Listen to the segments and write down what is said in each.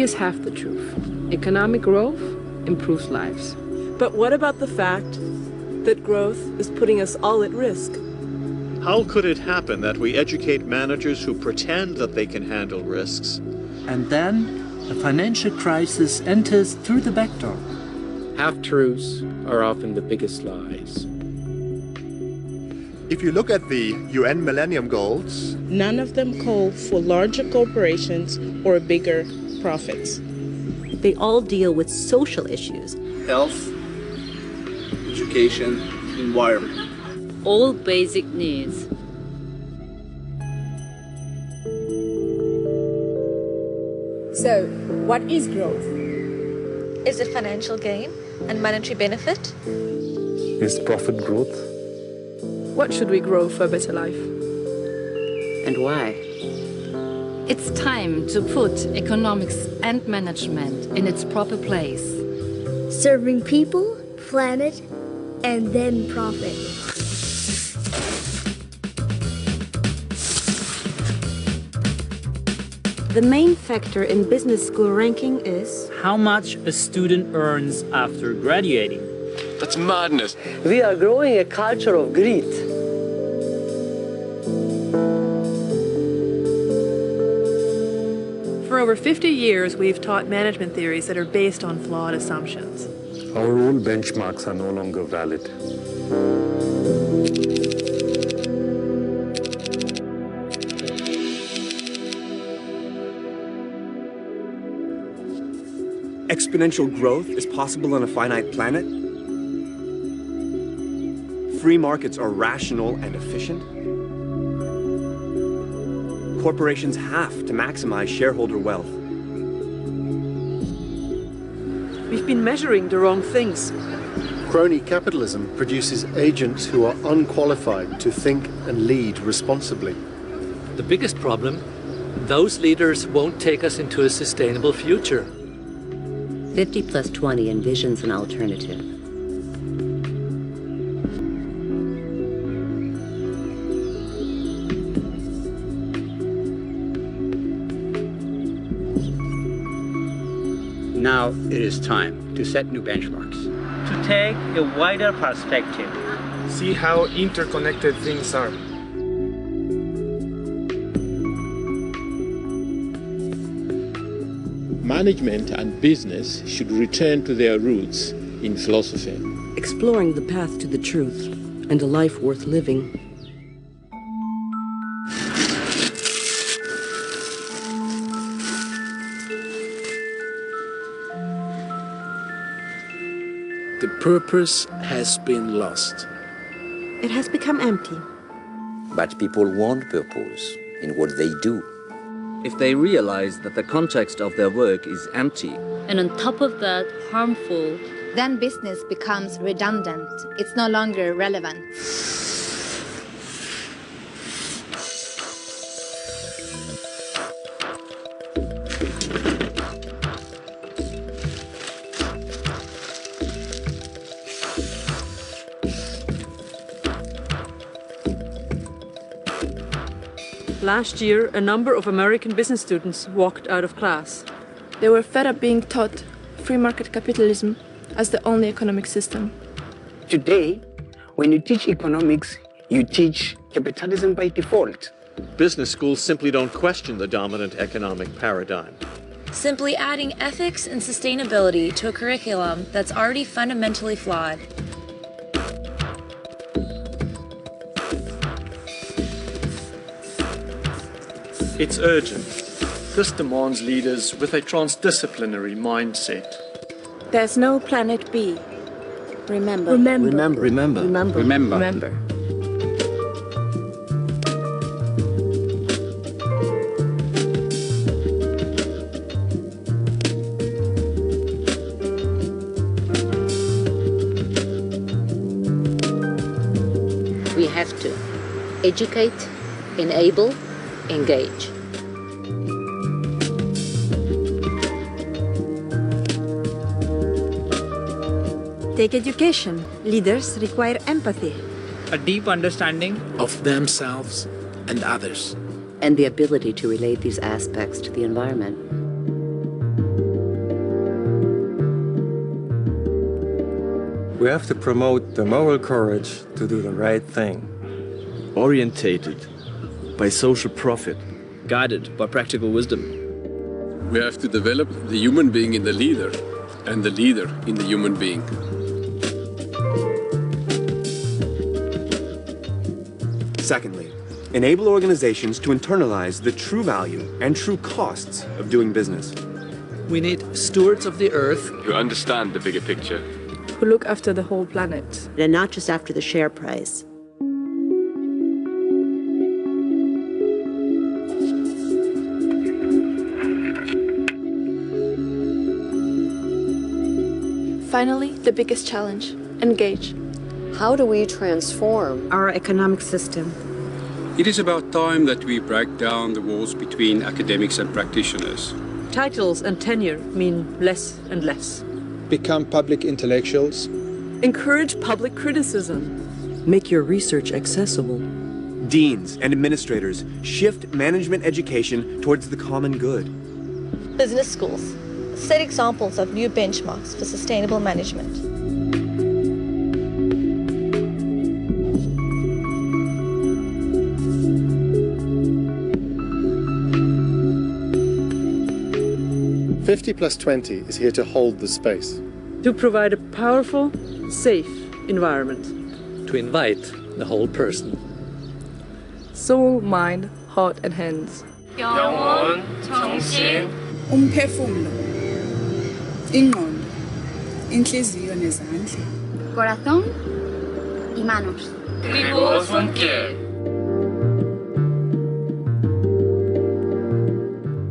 Here's half the truth. Economic growth improves lives. But what about the fact that growth is putting us all at risk? How could it happen that we educate managers who pretend that they can handle risks? And then a financial crisis enters through the back door. Half-truths are often the biggest lies. If you look at the UN Millennium Goals, none of them call for larger corporations or bigger profits. They all deal with social issues. Health, education, environment. All basic needs. So, what is growth? Is it financial gain and monetary benefit? Is profit growth? What should we grow for a better life? And why? It's time to put economics and management in its proper place. Serving people, planet, and then profit. The main factor in business school ranking is how much a student earns after graduating. That's madness. We are growing a culture of greed. For over 50 years, we've taught management theories that are based on flawed assumptions. Our old benchmarks are no longer valid. Exponential growth is possible on a finite planet. Free markets are rational and efficient. Corporations have to maximize shareholder wealth. We've been measuring the wrong things. Crony capitalism produces agents who are unqualified to think and lead responsibly. The biggest problem, those leaders won't take us into a sustainable future. 50 plus 20 envisions an alternative. Now it is time to set new benchmarks. To take a wider perspective. See how interconnected things are. Management and business should return to their roots in philosophy. Exploring the path to the truth and a life worth living. The purpose has been lost. It has become empty. But people want purpose in what they do. If they realize that the context of their work is empty, and on top of that, harmful, then business becomes redundant. It's no longer relevant. Last year, a number of American business students walked out of class. They were fed up being taught free market capitalism as the only economic system. Today, when you teach economics, you teach capitalism by default. Business schools simply don't question the dominant economic paradigm. Simply adding ethics and sustainability to a curriculum that's already fundamentally flawed. It's urgent. This demands leaders with a transdisciplinary mindset. There's no planet B. Remember. Remember. Remember. Remember. Remember. Remember. Remember. We have to educate, enable, engage. Take education. Leaders require empathy. A deep understanding of themselves and others. And the ability to relate these aspects to the environment. We have to promote the moral courage to do the right thing. Orientated by social profit. Guided by practical wisdom. We have to develop the human being in the leader and the leader in the human being. Secondly, enable organizations to internalize the true value and true costs of doing business. We need stewards of the earth who understand the bigger picture, who look after the whole planet, and not just after the share price. Finally, the biggest challenge: engage. How do we transform our economic system? It is about time that we break down the walls between academics and practitioners. Titles and tenure mean less and less. Become public intellectuals. Encourage public criticism. Make your research accessible. Deans and administrators shift management education towards the common good. Business schools set examples of new benchmarks for sustainable management. +20 is here to hold the space. To provide a powerful, safe environment. To invite the whole person. Soul, mind, heart and hands. 영혼, 정신. umphefumulo, ingqondo, inhliziyo nezandla. Corazón y manos.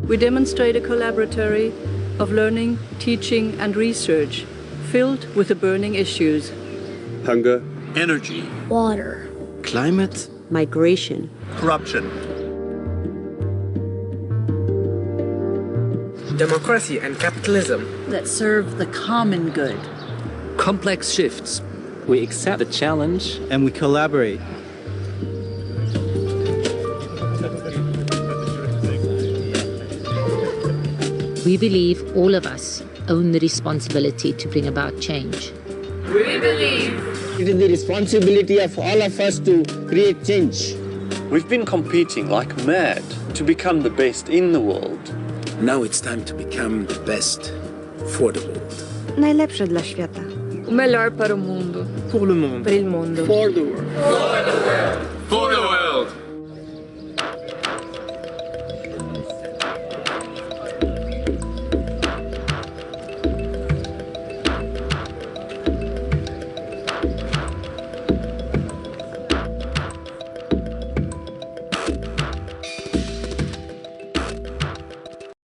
We demonstrate a collaboratory of learning, teaching and research filled with the burning issues. Hunger, energy, water, climate, migration, corruption, democracy and capitalism that serve the common good. Complex shifts. We accept the challenge and we collaborate. We believe all of us own the responsibility to bring about change. We believe it is the responsibility of all of us to create change. We've been competing like mad to become the best in the world. Now it's time to become the best for the world. Najlepsze dla świata. O melhor para o mundo. Pour le monde. Para il mondo. For the world. For the world. For the world.